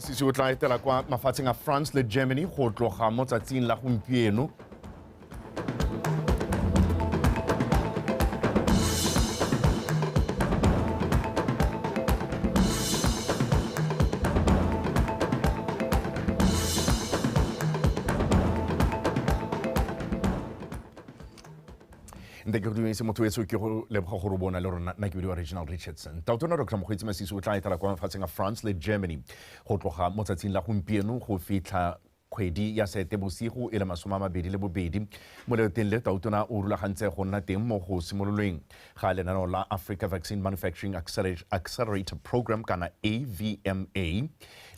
Masisi o tla etela kwa mafatsheng a France le Germany go tloga mo tsatsing la gompieno. Nte ke go dumedisa motho weso ke go leboga gore bona le rona nna ke bedi wa Regional Richardson. Tautona Dr. Mokgweetsi Masisi o tla etela kwa mafatsheng a France le Germany go tloga mo tsatsing la gompieno go fitlha kgwedi ya Seetebosigo e le 2022 mo leetong le tautona o rulagantse go nna teng mo go simololweng ga lenaneo la Africa Vaccine Manufacturing Accelerator Program kana AVMA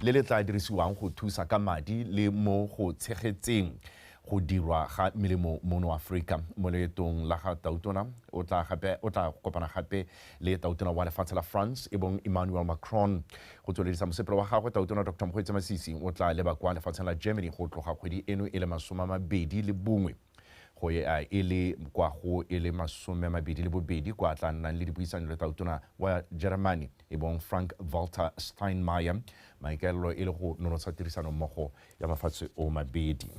le le tla dirisiwang go thusa ka madi le mo go tshegetseng go dirwa ga melemo mono Afrika mo leetong la ga tautona o tla kopana gape le tautona wa lefatshe la France e bong Emmanuel Macron go tsweledisa mosepelo wa gagwe tautona Dr. Mokgweetsi Masisi o tla leba kwa lefatsheng la Germany go tloga kgwedi eno e le 21 go e le kwa go e le 22 kwa tla nnang le dipuisano le tautona wa Germany e bong Frank-Walter Steinmeier maikaelelo e le go nonotsha tirisano mmogo ya mafatshe o mabedi.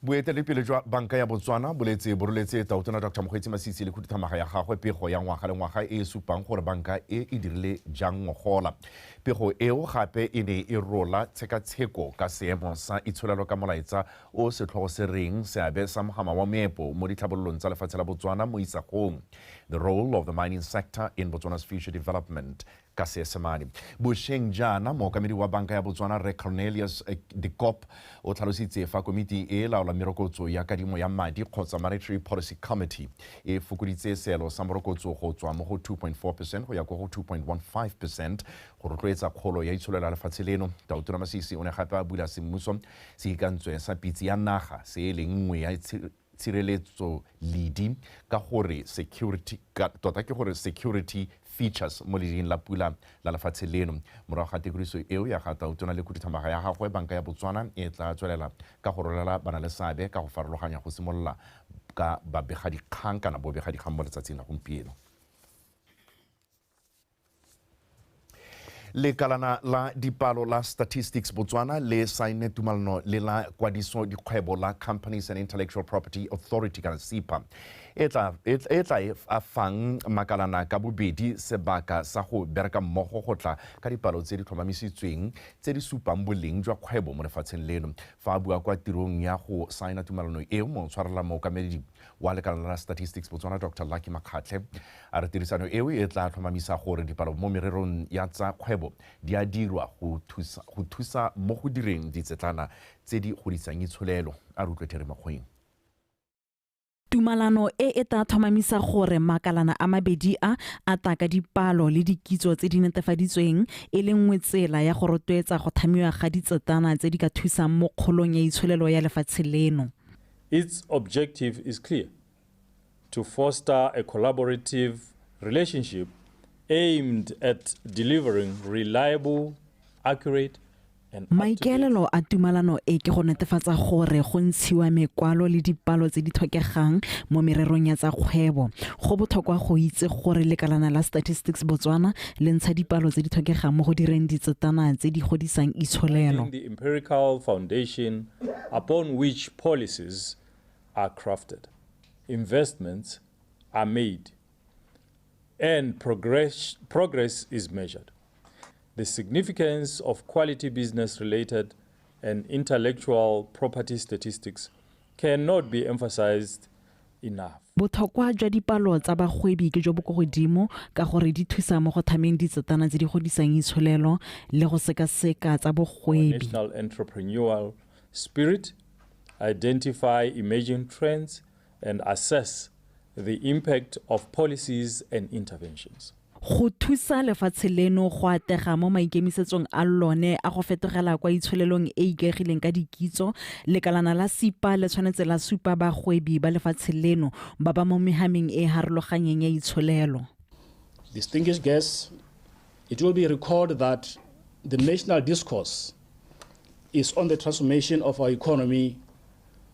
Boeteledipele jwa banka ya Botswana boroletse tautona Dr. Mokgweetsi Masisi le khuduthamaga ya gagwe pego ya ngwaga le ngwaga e supang gore banka e dirile jang ngogola. Pego eo gape e ne e rola tshekatsheko ka seemo sa itsholelo ka molaetsa o setlhogo se reng seabe sa mogama wa meepo mo ditlhabololong tsa lefatshe la Botswana mo isagong. The role of the mining sector in Botswana's future development. Ka Seesemane bosheng jana mookamedi wa banka ya Botswana Re Cornelius Dikgang o tlhalositse fa komiti e laola merokotso ya kadimo ya madi kgotsa Monetary Policy Committee e fokoditse seelo sa morokotso go tswa mo go 2.4% go ya go 2.15% go rotloetsa kgolo ya itsholelo ya lefatshe leno. Tautona Masisi o ne gape a bula semmuso se ikantswe sa pitse ya naga se e leng nngwe ya tshireletso ledi ka gore security features mo leding la pula la lefatshe leno. Morago ga tekoriso eo ya ga tautona le khuduthamaga ya gagwe banka ya Botswana e tla tswelela ka go rolela bana le seabe ka go farologanya go simolola ka babegadikgang kana bobegadikgang mo letsatsing la gompieno. Lekalana la dipalo la Statistics Botswana le saine tumalano le la kwadiso dikgwebo la Companies and Intellectual Property Authority kana SEPA e tla afang makalana ka bobedi sebaka sa go bereka mmogo go tla ka dipalo tse di tlhomamisitsweng tse di supang boleng jwa kgwebo mo lefatsheng leno. Fa a bua kwa tirong ya go saina tumalano eo mo tshwarela mookamedi wa lekalana la Statistics Botswana Dr. Lucky Makhatle a re tirisano eo e tla tlhomamisa gore dipalo mo mererong ya tsa kgwebo di a dirwa go thusa mo go direng ditsetlana tse di godisang itsholelo a re utlwe Terry Makgweng. Tumalano e tla tlhomamisa gore makalana a mabedi a taka dipalo le dikitso tse di netefaditsweng e le nngwe tsela ya go rotloetsa go thamiwa ga ditsetana tse di ka thusang mo kgolong ya itsholelo ya lefatshe leno. Its objective is clear: to foster a collaborative relationship aimed at delivering reliable, accurate, and maikaelelo a tumalano e ke go netefatsa gore go ntshiwa mekwalo le dipalo tse di tlhokegang mo mererong ya tsa kgwebo. Go botlhokwa go itse gore lekalana la Statistics Botswana le ntsha dipalo tse di tlhokegang mo go direng ditsetana tse di godisang itsholelo. The empirical foundation upon which policies are crafted, investments are made, and progress is measured. The significance of quality business-related and intellectual property statistics cannot be emphasized enough. Botlhokwa jwa dipalo tsa bagwebi ke jo bo go godimo ka gore di thusa mo go thameng ditsetana tse di godisang itsholelo le go sekaseka tsa bogwebi. National entrepreneurial spirit, identify emerging trends, and assess the impact of policies and interventions. Go thusa lefatshe leno go atega mo maikemisetsong a lone a go fetogela kwa itsholelong e ikaegileng ka dikitso, lekalana la SEPA le tshwanetse la supa bagwebi ba lefatshe leno ba ba mo mehameng e harologanyeng ya itsholelo. Distinguished guests, it will be recalled that the national discourse is on the transformation of our economy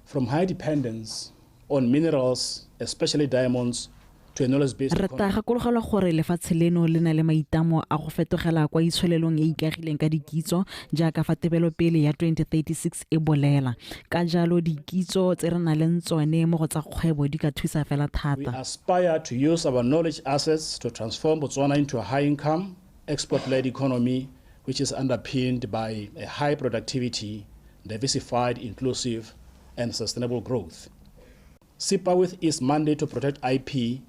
from high dependence on minerals, especially diamonds, to a knowledge-based re economy. ta gakologelwa gore lefatshe leno le na le maitamo a go fetogela kwa itsholelong e ikagileng ka dikitso jaaka fa tebelopele ya 2036 e bolela ka jalo dikitso tse re nang le tsone mo go tsa kgwebo di ka thusa fela We thata. aspire to use our knowledge assets to transform Botswana into a high-income, export-led economy which is underpinned by a high productivity, diversified, inclusive, and sustainable growth. SEPA, with its mandate to protect IP,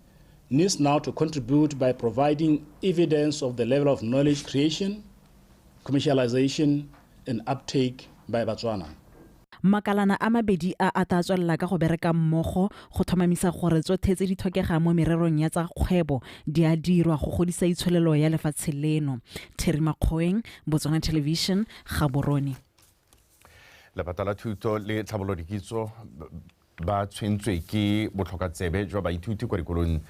needs now to contribute by providing evidence of the level of knowledge creation, commercialization, and uptake by Botswana. Makalana a mabedi a ta tswelela ka go bereka mmogo go tlhomamisa gore tsotlhe tse di tlhokegang mo mererong ya tsa kgwebo di a dirwa go godisa itsholelo ya lefatshe leno. Terry Makgoeng, Botswana Television, Gaborone. Lepata la thuto le tlhabolodikitso ba tshwentswe ke botlhokatsebe jwa baithuti kwa dikolong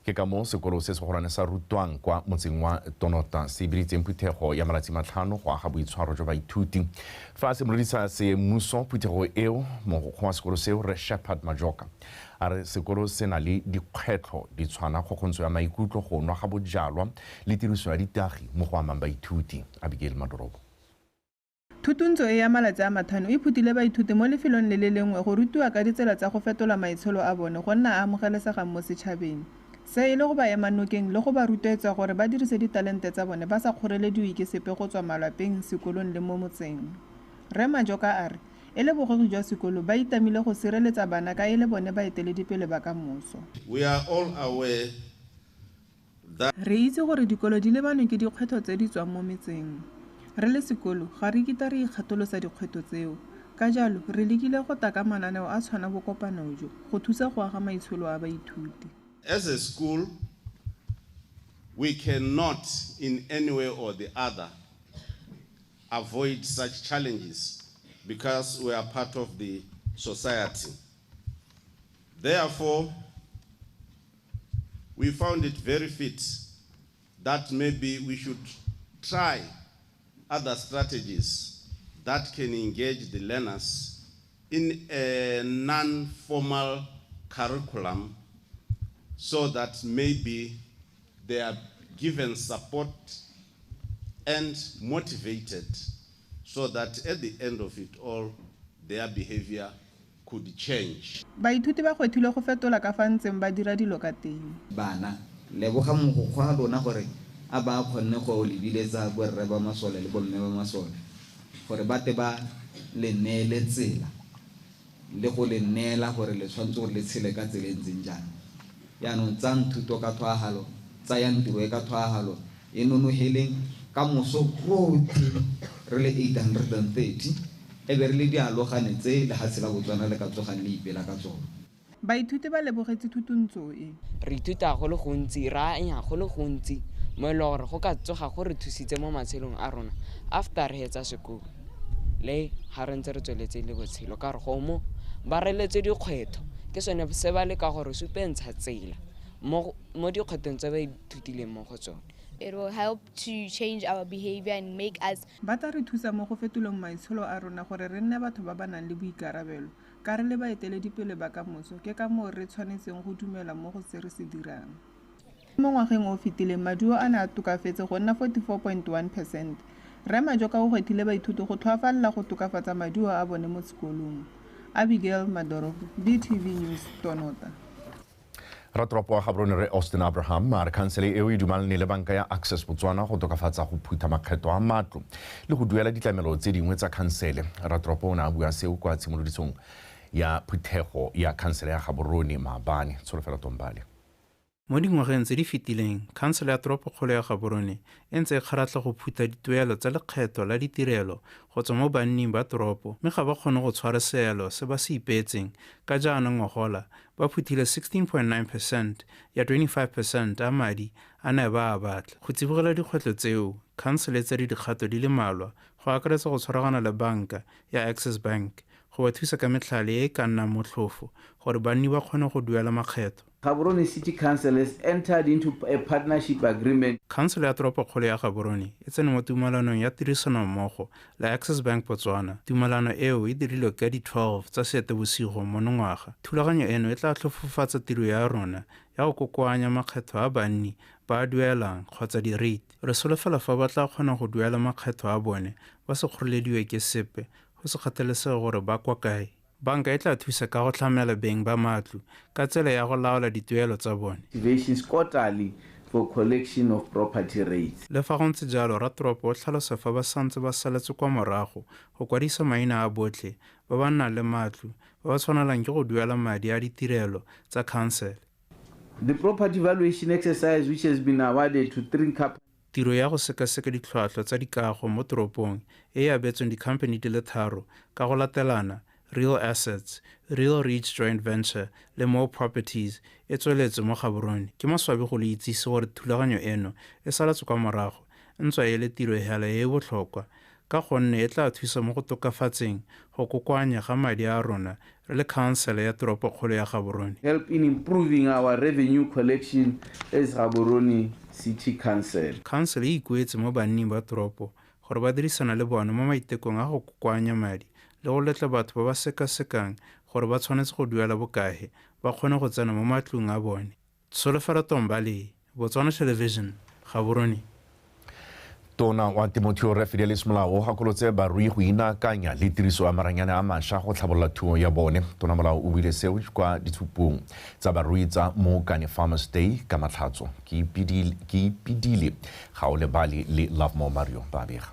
ke ka mo sekolo se se golwane sa rutwang kwa motseng wa Tonota se biditseng phuthego ya malatsi matlhano go aga boitshwaro jwa baithuti fa se molodisa se mmuso phuthego eo mogokgo wa sekolo seo re Shepherd Majoka a re sekolo se na le dikgwetlho di tshwana kgokgontsho ya maikutlo go nwa ga bojalwa le tiriso ya ditagi mo go amang baithuti. Abigail Madorobo. Thutuntsho e ya malatsi a matlhano e phutile baithuti mo lefelong le le lengwe go rutiwa ka ditsela tsa go fetola maitsholo a bone go nna a amogelesegang mo setšhabeng. Se e le go ba ema nokeng le go ba rutetswa gore ba dirise ditalente tsa bone ba sa kgorelediwe ke sepe go tswa malapeng, sekolong le mo motseng. Re Majoka a re e le bogogi jwa sekolo ba itamile go sireletsa bana ka e le bone baeteledipele ba kamoso. We are all aware that Re itse gore dikolo di lebanwe ke dikgwetlho tse di tswang mo metseng. Re le sekolo ga re kitla re ikgatolosa dikgwetlho tseo. Ka jalo re lekile go taka mananeo a tshwana bokopano jo go thusa go aga maitsholo a baithuti. as a school, we cannot in any way or the other avoid such challenges because we are part of the society. Therefore, we found it very fit that maybe we should try other strategies that can engage the learners in a non-formal curriculum so that maybe they are given support and motivated so that at the end of it all, their behavior could change. Baithuti ba gwethile go fetola ka fa ntseng ba dira dilo ka teng. Bana leboga mogokgo a lona gore a ba kgonne go lebiletsa borre ba masole le bomme ba masole gore ba te ba le neele tsela le go le neela gore le tshwantse gore le tshele ka tsela e ntseng jang. Yaanong tsa nthuto ka thwagalo tsa ya ntiro e ka thwagalo e nonogeleng ka moso rotlhe re le 830 e be re le dialogane tse le ga tsela Botswana le ka tsogang le ipela ka tsona. Baithuti ba lebogetse thutuntso e. Re ithuta go le gontsi ra anya go le gontsi mo le gore go ka tsoga go re thusitse mo matshelong a rona after re hetsa sekolo le ga re ntse re tsweletse le botshelo ka re go mo ba reletse dikgwetho ke sone se ba le ka gore supentsha tsela mo dikgwethong tse ba ithutileng mo go tsone. It will help to change our behavior and make us. Ba tla re thusa mo go fetoleng maitsholo a rona gore re nne batho ba ba nang le boikarabelo ka re le baeteledipele ba kamoso ke ka moo re tshwanetseng go dumela mo go se re se dirang. Mo ngwageng o fetileng maduo a ne a tokafetse go nna 44.1%. Re Majoka o gwethile baithuti go tlhoafalla go tokafatsa maduo a bone mo sekolong. Abigail Madorobo, BTV News, Tonota. Ratropo wa Gaborone re Austin Abraham a re khansele eo e dumalane le banka ya Access Botswana go tokafatsa go phutha makgetho a matlo le go duela ditlamelo tse dingwe tsa khansele. Ratropo o ne a bua seo kwa tshimolodisong ya phuthego ya khansele ya Gaborone maabane Tsholofelo Tombale. Mo dingwageng tse di fetileng khansele ya toropokgolo ya Gaborone e ntse e kgaratlha go phutha dituelo tsa lekgetho la ditirelo go tswa mo banning ba toropo mme ga ba kgone go tshwara seelo se ba se ipeetseng ka jaanong ngogola ba phuthile 16.9% ya 25% a madi a ne ba a batla. Go tsibogela dikgwetlho tseo khansele tse di dikgato di le malwa go akaretsa go tshwaragana le banka ya Access Bank go ba thusa ka metlhale e ka nnang motlhofo gore banni ba kgone go duela makgetho. Gaborone City Council has entered into a partnership agreement. Council ya Toropokgolo ya Gaborone e tsene mo tumalanong ya tirisanommogo le Access Bank Botswana. Tumalano eo e dirilwe ka di 12 tsa Seetebosigo monongwaga. Thulaganyo eno e tla tlhofofatsa tiro ya rona ya go kokoanya makgetho a banni ba a duelang kgotsa di-rate. Re solofela fa ba tla kgona go duela makgetho a bone ba se kgorelediwe ke sepe go se kgathalesege gore ba kwa kae. Banka e tla thusa ka go tlhamela beng ba matlo ka tsela ya go laola dituelo tsa bone. Activations quarterly for collection of property rates. Le fa go ntse jalo Ratoropo o tlhalosa fa ba santse ba saletse kwa morago go kwadisa maina a botlhe ba ba nnang le matlo ba ba tshwanelang ke go duela madi a ditirelo tsa council. The property valuation exercise which has been awarded to 3 companies. Tiro ya go sekaseka ditlhwatlhwa tsa dikago mo toropong e abetsweng dikhamphani di le 3 ka go latelana Real Assets, Real Reach Joint Venture le More Properties e tsweletse mo Gaborone. Ke maswabi go le itsise gore thulaganyo eno e salatswe kwa morago ntswa e le tiro hela e botlhokwa ka gonne e tla thusa mo go tokafatseng go kokoanya ga madi a rona re le council ya Toropokgolo ya Gaborone. Help in improving our revenue collection as Gaborone City Council. Council e ikuetse mo banning ba toropo gore ba dirisana le bona mo maitekong a go kokoanya madi le go letla batho ba ba sekasekang gore ba tshwanetse go duela bokae ba kgone go tsena mo matlong a bone. Solofela Tombale, Botswana Television, Gaborone. Tona wa Timoteo Fidelis Molao o gakolotse barui go inakanya le tiriso ya maranyane a mašwa go tlhabolola thuo ya bone. Tona Molao o buile seo kwa ditshupong tsa barui tsa Mokane Farmers Day ka Matlhatso. Ke ipidile ga o lebale le Love More Mario Babega.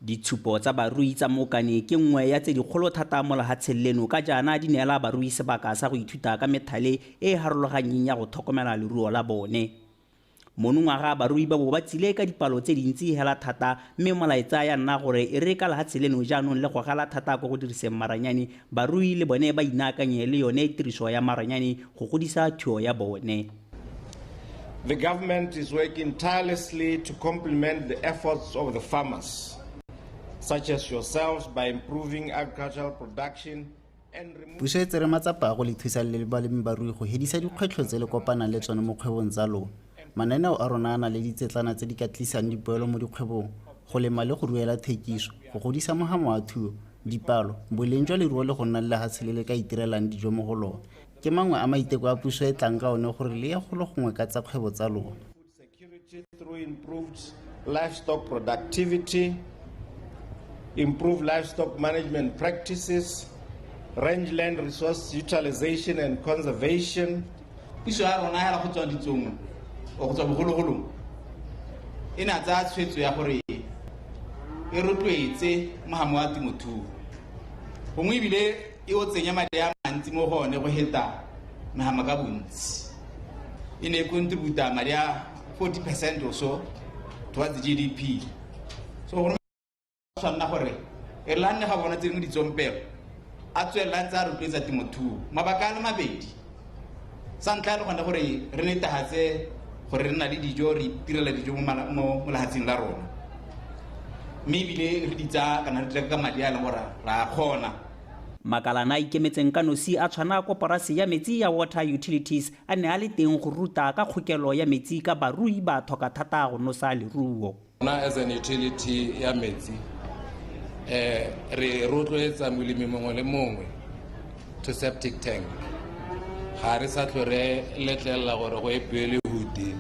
Ditshupo tsa barui tsa Mokane ke nngwe ya tse dikgolo thata mo lehatsheng leno ka jaana di neela barui sebaka sa go ithuta ka methale e harologanyeng ya go tlhokomela leruo la bone. Monongwaga barui ba bo ba tsile ka dipalo tse dintsi hela thata mme molaetsa ya nna gore e re ka lehatshe leno jaanong le go gala thata go diriseng maranyane barui le bone ba inakanye le yone tiriso ya maranyane go godisa thuo ya bone. The government is working tirelessly to complement the efforts of the farmers, such as yourselves, by improving agricultural production and removing... Puso e tsere matsapa go le thusa le balemi barui go hedisa dikgwetlho tse le kopana le tsone mo kgwebong tsa lona. Mananeo a rona a na le ditsetlana tse di ka tlisang dipoelo mo dikgwebong, go lema le go ruela thekiso, go godisa mogamo wa thuo, dipalo, boleng jwa leruo le go nna le lehatshe le le ka itirelang dijo mo go lona. Ke mangwe a maiteko a puso e tlang ka one gore le ya golo gongwe ka tsa kgwebo tsa lona. Through improved livestock productivity, improved livestock management practices, rangeland resource utilization and conservation. Puso ya rona ya go tswa ditsong o go tswa bogologolong e na tsa tshwetso ya gore e rotloetse mogamo wa temothuo gongwe ebile e o tsenya madi a mantsi mo gone go heta megama ka bontsi e ne e contributa madi a 40% or so towards the GDP. So go tshwanna gore e lanne ga bona tse dingwe ditsompelo a tswelang tsa rotloetsa temothuo mabaka a le mabedi. Sa ntlha le gona gore re netefatse gore re na le dijo re tirela dijo mo lehatsheng la rona mme ebile re ditsa kana re tla ka madi a le gore ra kgona. Makalana ikemetseng ka nosi a tshwana koporasi ya metsi ya Water Utilities a ne a le teng go ruta ka kgokelo ya metsi ka barui ba thoka thata go nosa leruo. As an utility ya metsi re rotloetsa molemi mongwe le mongwe to septic tank. Ga re sa tlhore letlelela gore go epeele hudi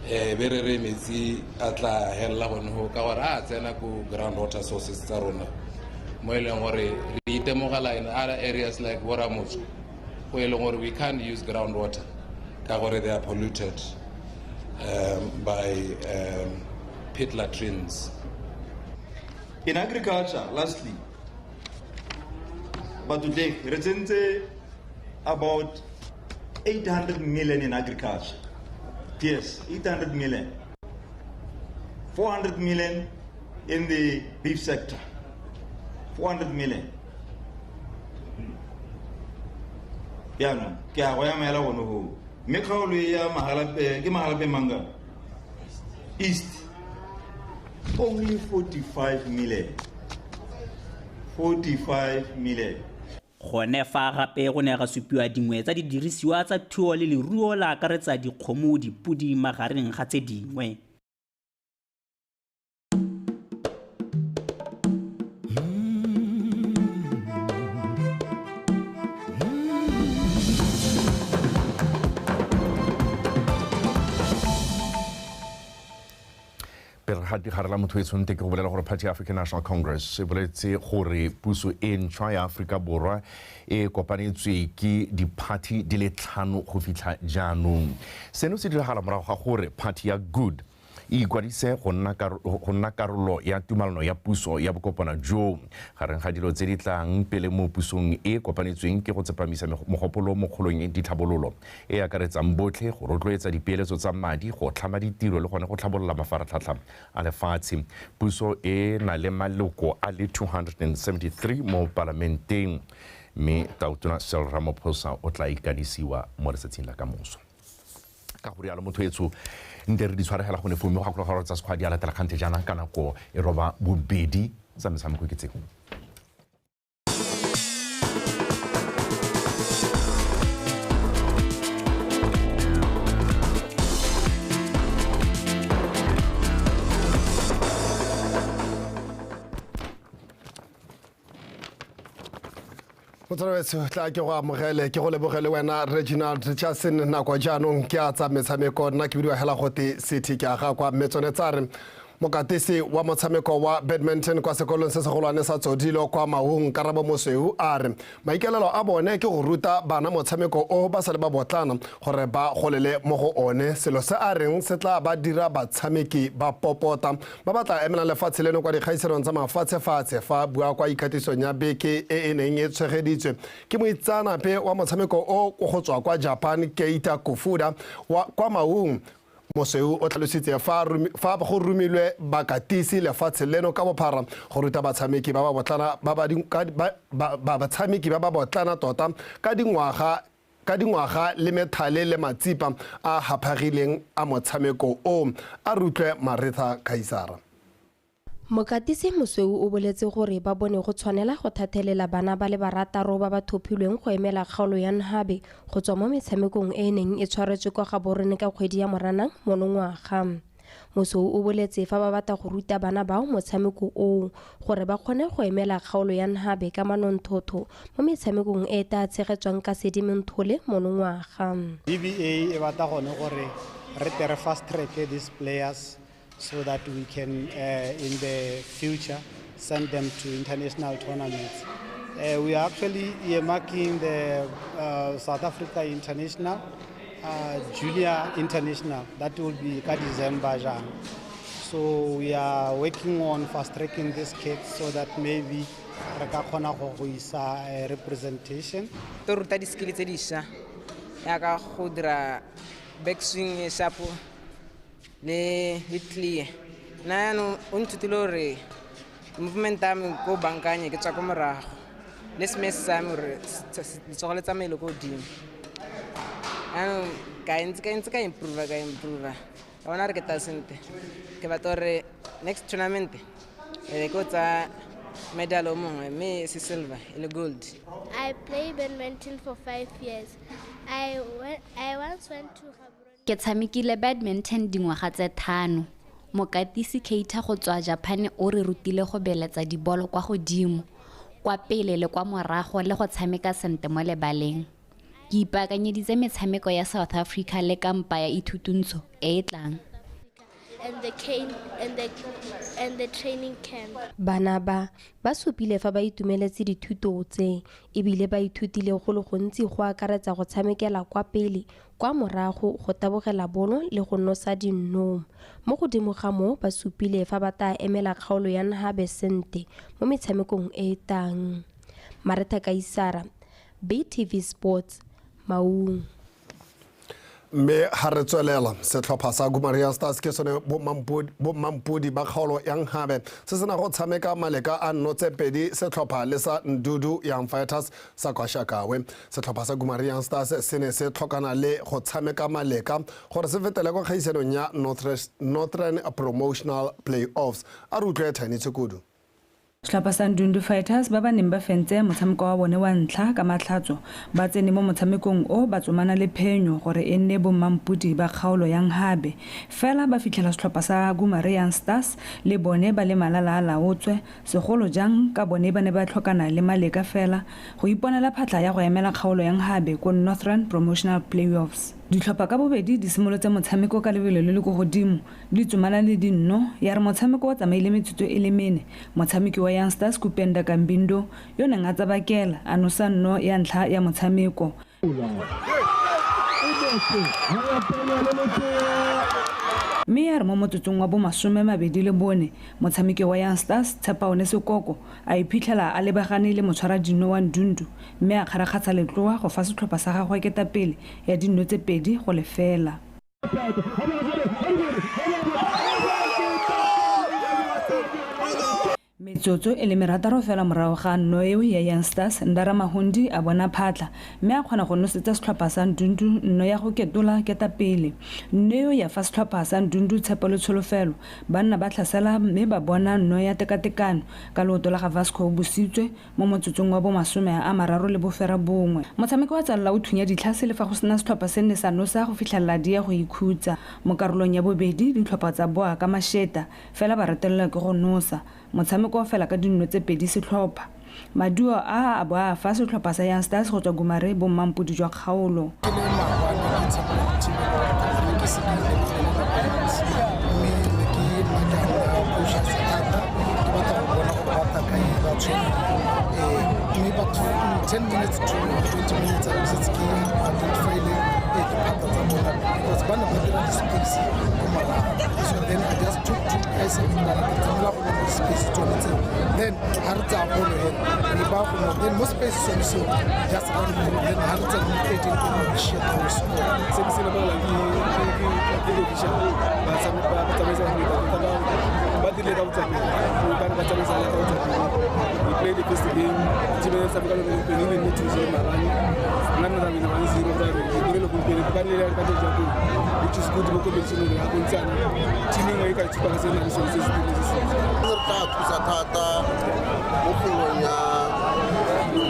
be re metsi a tla hella gone go ka gore a tsena ko groundwater sources tsa rona mo e leng gore re itemogela in other areas like Boramotso go e leng gore we can't use groundwater ka gore they are polluted by pit latrines. In agriculture, lastly, but today, we about 800 million in agriculture. Yes, 800 million. 400 million in the beef sector. 400 million. Yeah, no. Kya waya mela wono ho. Mekhaulu ya mahalape, ke mahalape manga. East. Only 45 million. 45 million. gone fa gape go ne ga supiwa dingwe tsa didirisiwa tsa thuo le leruo la akaretsa dikgomo dipudi magareng ga tse dingwe. Harala motho e tshwanetse ke go bolela gore Party African National Congress e boletse gore puso e ntšhwa ya Afrika Borwa e kopanetswe ke di-party di le 5 go fitlha jaanong. Seno se diragala morago ga gore party ya Good e ikwadise go nna karolo ya tumalano ya puso ya bokopana jo gareng ga dilo tse di tlang pele mo pusong e kopanetsweng ke go tsepamisa mogopolo mo kgolong ditlhabololo e akaretsang botlhe go rotloetsa dipeeletso tsa madi go tlhama ditiro le gone go tlhabolola mafaratlhatlha a lefatshe. Puso e na le maloko a le 273 mo parlamenteng mme Tautona Cyril Ramaphosa o tla ikadisiwa mo letsatsing la kamoso. Ka go rialo motho etso nte re di tshwaregela go ne fomo ga go tsa sekgwa di a latela kgante jana ka nako e roba bobedi tsa metshameko ke tsego. Motswetso tla ke go amogele ke go lebogele wena Reginald Richardson nako jaanong ke a tsa metshameko nna ke bidiwa hela gote city ke aga kwa metsone tsare mokatisi wa motshameko wa badminton kwa sekolong se segolwane sa Tsodilo kwa Maung Karabo Mosweu a re maikelelo a bone ke go ruta bana motshameko o ba sa le ba botlana gore ba golele mo go one selo se a reng se tla ba dira batshameki ba popota ba batla emela lefatshe leno kwa dikgaisanong tsa mafatshe fa bua kwa ikatisong ya beke e neng e tshegeditswe ke moitsanape wa motshameko o go tswa kwa Japan Keita Kufuda kwa Maung. Mosweu o tlhalositse fa go rumilwe bakatisi lefatshe leno ka bophara go ruta batshameki ba ba botlana batshameki ba ba botlana tota ka dingwaga le methale le matsipa a haphagileng a motshameko o a rutlwe Maritha Kaisara. Mokatisi Mosweu o boletse gore ba bone go tshwanela go thathelela bana ba le barataro ba ba thopilweng go emela kgaolo ya Nhabe go tswa mo metshamekong e neng e tshwaretswe kwa Gaborone ka kgwedi ya Moranang monongwaga. Mosweu o boletse fa ba batla go ruta bana bao motshameko o gore ba kgone go emela kgaolo ya Nhabe ka manonthotho mo metshamekong e ta tshegetswang ka Sedimonthole monongwaga. DBA e batla gone gore re tere fast track these players so that we can, in the future, send them to international tournaments. We are actually earmarking the South Africa International, Julia International, that will be in December. So we are working on fast-tracking this kids so that maybe we can representation. Toruta di skill tse disha ya ka go dira backswing e sharp le clear na no untutilo re movement am go bankanye ke tsa ko morago le smes sa mo re tsogole tsa melo go dimo ano ka intse ka improve ona re ke ta sente ke ba tore next tournament go tsa medal o mongwe me se silver le gold. I play badminton for 5 years. I once went to Ke tshamekile badminton dingwaga tse 5. Mokatisi Keita go tswa Japan o re rutile go beletsa dibolo kwa godimo, kwa pele le kwa morago le go tshameka sente mo lebaleng. Ke ipaakanyeditse metshameko ya South Africa le kampa ya ithutuntsho e tlang. And the training camp. Bana ba supile fa ba itumeletse dithuto tse ebile ba ithutile go le gontsi go akaretsa go tshamekela kwa pele kwa morago go tabogela bolo le go nosa dinnom. Mo godimo ga mo ba supile fa ba ta emela kgaolo ya Nhabe sente mo metshamekong e tang. Maritha Kaisara, BTV Sports, Maung. Me ha re tswelela setlhopha sa Gumarian Stars ke sone bo mampodi ba kgaolo ya Nhabe se sena go tshameka maleka a nnotse pedi setlhopha le sa Ndudu Young Fighters sa kwa Shakawe. Setlhopha sa Gumarian Stars se ne se tlhokana le go tshameka maleka gore se fetele go kgaisanong ya Northern Promotional Playoffs a rutlwe Tiny Tsekudu. Setlhopha sa Ndundu Fighters ba ba neng ba fentse motshameko wa bone wa ntlha ka matlhatso ba tsene mo motshamekong o ba tsomana le phenyo gore e nne bommampudi ba kgaolo yang Habe fela ba fitlhela setlhopha sa Gumare Young Stars le bone ba le malala a laotswe segolo jang ka bone ba ne ba tlhokana le Maleka fela go iponela phatla ya go emela kgaolo yang Habe ko Northern Promotional Playoffs. Ditlhopha ka bobedi di simolotse motshameko ka lebelo le le go godimo di tsomana le dinno ya re motshameko wa tsamaile metsotso e le mene motshameki wa Young Stars Kupenda Kambindo yo neng a tsabakela a nosa nno ya ntlha ya motshameko. Mme ya re mo motsotsong wa bo 24 motshameki wa Young Stars Tshepaone Sekoko a iphitlhela a lebagane le motshwara dino wa Ndundu mme a kgarakgatsa letloa go fa setlhopha sa gagwe ketapele ya dinno tse 2 go lefela. Metsotso e le merataro fela morago ga nno eo ya Young Stars Ndara Mahundi a bona phatla mme a kgona go nosetsa setlhopha sa Ndundu nno ya go ketola ketapele. Nno eo ya fa setlhopha sa Ndundu tshepo le tsholofelo banna ba tlhasela mme ba bona nno ya tekatekano ka leoto la ga Vasco bositswe mo motsotsong wa bo 30 le bofera bongwe. Motshameko wa tsalla o thunya ditlhase le fa go sena setlhopha se ne sa nosa go fitlhela di ya go ikhutsa mo karolong ya bobedi ditlhopha tsa boa ka masheta fela ba retelelwa ke go nosa motshameko fela ka dinno tse 2 setlhopha. Maduo a boa fa setlhopha sa Young Stars go tswa Gumare bo mmampudi jwa kgaolo. Then harta bolo ni ba ko no then most space so just one then harta ni 18 ko shit house se se le bala ki vision ba sa ba tameza ni ba dile ka utsa ba tameza la ka utsa we play the first game tibe sa ba lo ni ni tuzo marani nana na mina 1-0 ba re lo ko pele ba ni ka to jabu which is good mo ko be sino ya bontsana timi ngai ka tsupa ka se na se se ta tsa thata mo kgweng ya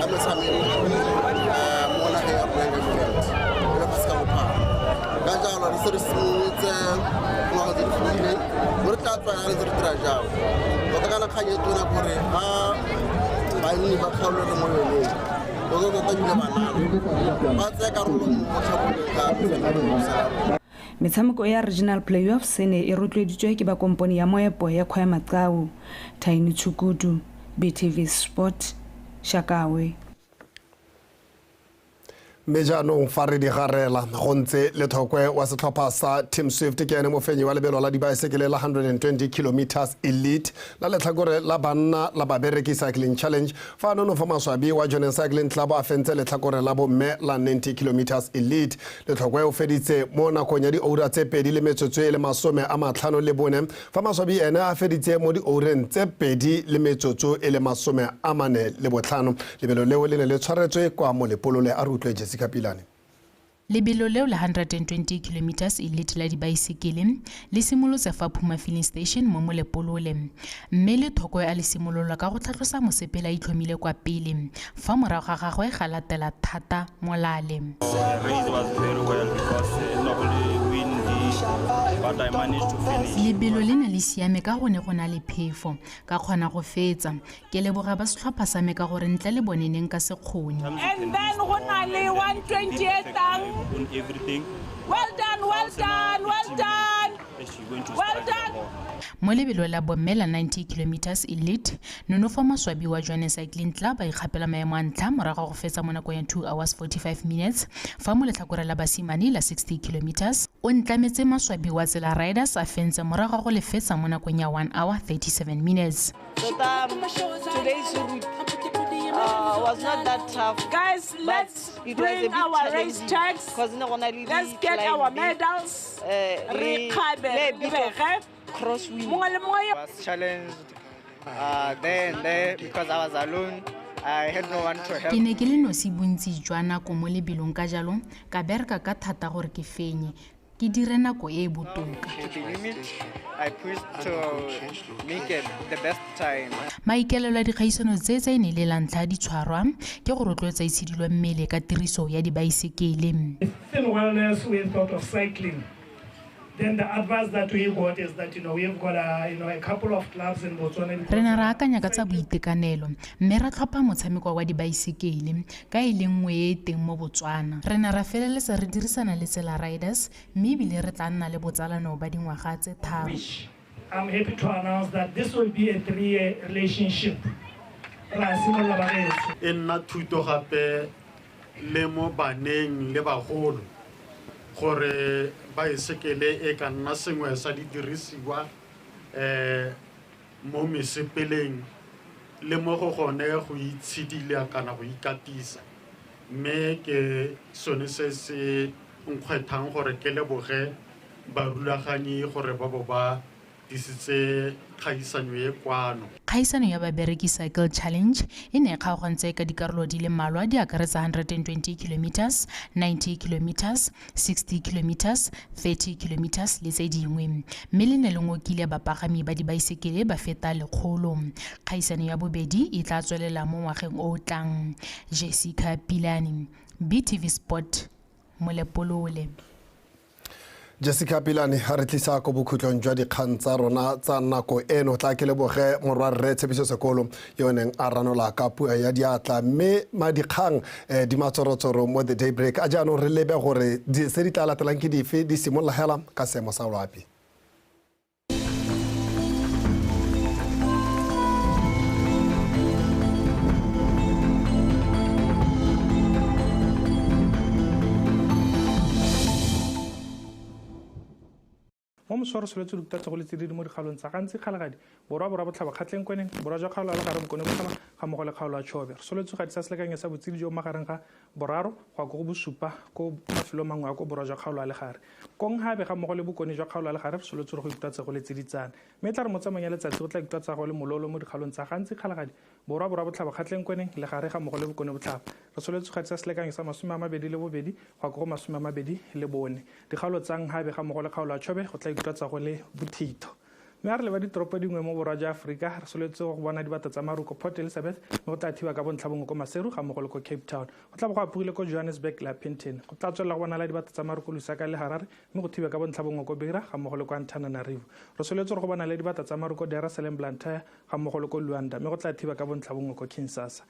amesamelo mona he ya Brandfield le ba ska upa ka jalo re se re simolotse mo ga difile mo re tla tswa re re tra jao go ka kana khanye tona gore ha ba ni ba kgaolo re mo yone go go ka dile bana ba tsa karolo mo tlhaboleka. Metshameko ya Regional Playoffs ne e rotloeditswe ke ba komponi ya Moepo ya Khwa Matsau, Tiny Chukudu, BTV Sport, Shakawe. Mejanong fa re di garela go ntse lethokwe wa setlhopha sa Team Swift ke ene mofenyi wa lebelo la dibaesekele la 120 kilometers elite la letlhakore la banna la Babereki Cycling Challenge fa no fa maswabi wa Jonen Cycling Club a fentse letlhakore la bomme la 90 kilometers elite letlhokwe o feditse mo nakong ya di ora tse 2 le metsotso e le 50 le bone fa maswabi ene a feditse mo di oreng tse 2 le metsotso e le 45 le botlhano lebelo leo le ne le tshwaretswe kwa mo lepolole a rutlwe Jessica Pilane. Lebelo leo la 120 kilometers elite la dibaesekele le simolotse fa Phuma filling station mo molepolole mme le thoko a le simolola ka go tlhatlosa mosepela itlhomile kwa pele fa morago ga gagwe ga latela thata molale. But I managed to finish. Lebelo le ne le siame ka gone go na le phefo ka kgona go fetsa ke leboga ba setlhopha sa me ka gore ntle le boneneng ka sekgoni. And then go na le 128 on everything. Well done, well done, well done. Well done. Mo lebelo la bomme la 90 kilometers elite nonofo maswabi wa Jonen Cycling Club a ikgapela maemo a ntlha morago go fetsa mo nako ya 2 hours 45 minutes fa mo letlhakore la basimane la 60 kilometers o ntlametse maswabi wa Tsela Riders a fentse morago go le fetsa mo nakong ya 1 hour 37 minutes. Today's route was not that tough. Guys, let's bring our race tags. Let's get our medals. Crosswind was challenged there because I was alone. I had no one to help. Ke ne ke le nosi bontsi jwa nako mo lebelong ka jalo ka bereka ka thata gore ke fenye ke dire nako e botoka. I pushed to make it the best time. Maikelelo a dikgaisano tse ne le lantlha di tshwarwa ke go rotloetsa itshidilo mmele ka tiriso ya dibaesekele. In wellness, we thought of cycling. Then the advice that we got is that we've got a couple of clubs in Botswana. Re ne ra akanya ka tsa boitekanelo mme ra tlhopha motshameko wa dibaesekele ka e le nngwe e teng mo Botswana. Re ne ra feleletsa re dirisana le Tsela Riders mme ebile re tla nna le botsalano ba dingwaga tse 3. I'm happy to announce that this will be a 3-year relationship. E nna thuto gape le mo baneng le bagolo gore baesekele e ka nna sengwe sa didirisiwa mo mesepeleng le mo go gone go itshidila kana go ikatisa mme ke sone se se nkgwethang gore ke leboge barulaganyi gore ba bo ba disitse kgaisano e kwano. Kgaisano ya Babereki Cycle Challenge e ne kgaogantse ka dikarolo di le mmalwa di akaretsa 120 kilometers, 90 kilometers, 60 kilometers, 30 kilometers le tse dingwe. Mme le ne le ngokile bapagami ba dibaesekele ba feta 100. Kgaisano ya bobedi e tla tswelela mo ngwageng o tlang. Jessica Pilani, BTV Sport, Molepolole. Jessica Pilani ha re tlisa ko bokhutlong jwa dikgang tsa rona tsa nako eno tla ke leboge morwarre Tshepiso Sekolo yoneng a ranola ka puo ya diatla mme madikgang di matsorotsoro mo the daybreak a jaanong re lebe gore se di tla latelang ke dife di simolola hela ka seemo sa loapi. Mo moswaro soletse di kutatsa go le tsididi mo dikgalong tsa gantsi kgalagadi borwa botlhaba kgatleng kweneng borwa jwa kgaolo la gare bokone botlhaba ga mmogo le kgaolo ya Chobe re soletse ga ditsa selekanye sa botsidi jo magareng ga boraro go go bosupa ko mafelo mangwe a ko borwa jwa kgaolo le gare kong habe ga mmogo le bokone jwa kgaolo le gare re soletse go ikutatsa go le tsiditsana mme tla re mo tsamanya letsatsi go tla ikutatsa go le mololo mo dikgalong tsa gantsi kgalagadi borwa botlhaba kgatleng kweneng le gare ga mmogo le bokone botlhaba re soletse ga ditsa selekanye sa 22 go go 24 dikgaolo tsa habe ga mmogo le kgaolo ya Chobe go tla ikutatsa go le bothito mme re le ba ditoropo dingwe mo borwa jwa Afrika re soletse go bona dibata tsa maruko Port Elizabeth mo go tla thiba ka bontlhabongwe ko Maseru ga mmogo le ko Cape Town go tla bo go apogile ko Johannesburg la Penton go tla tswelela go bona la dibata tsa maruko Lusaka le Harare mme go thiba ka bontlhabongwe ko Beira ga mmogo le ko Antananarivo re soletse go bona le dibata tsa maruko Dar es Salaam Blantyre ga mmogo le ko Luanda mme go tla thiba ka bontlhabongwe ko Kinshasa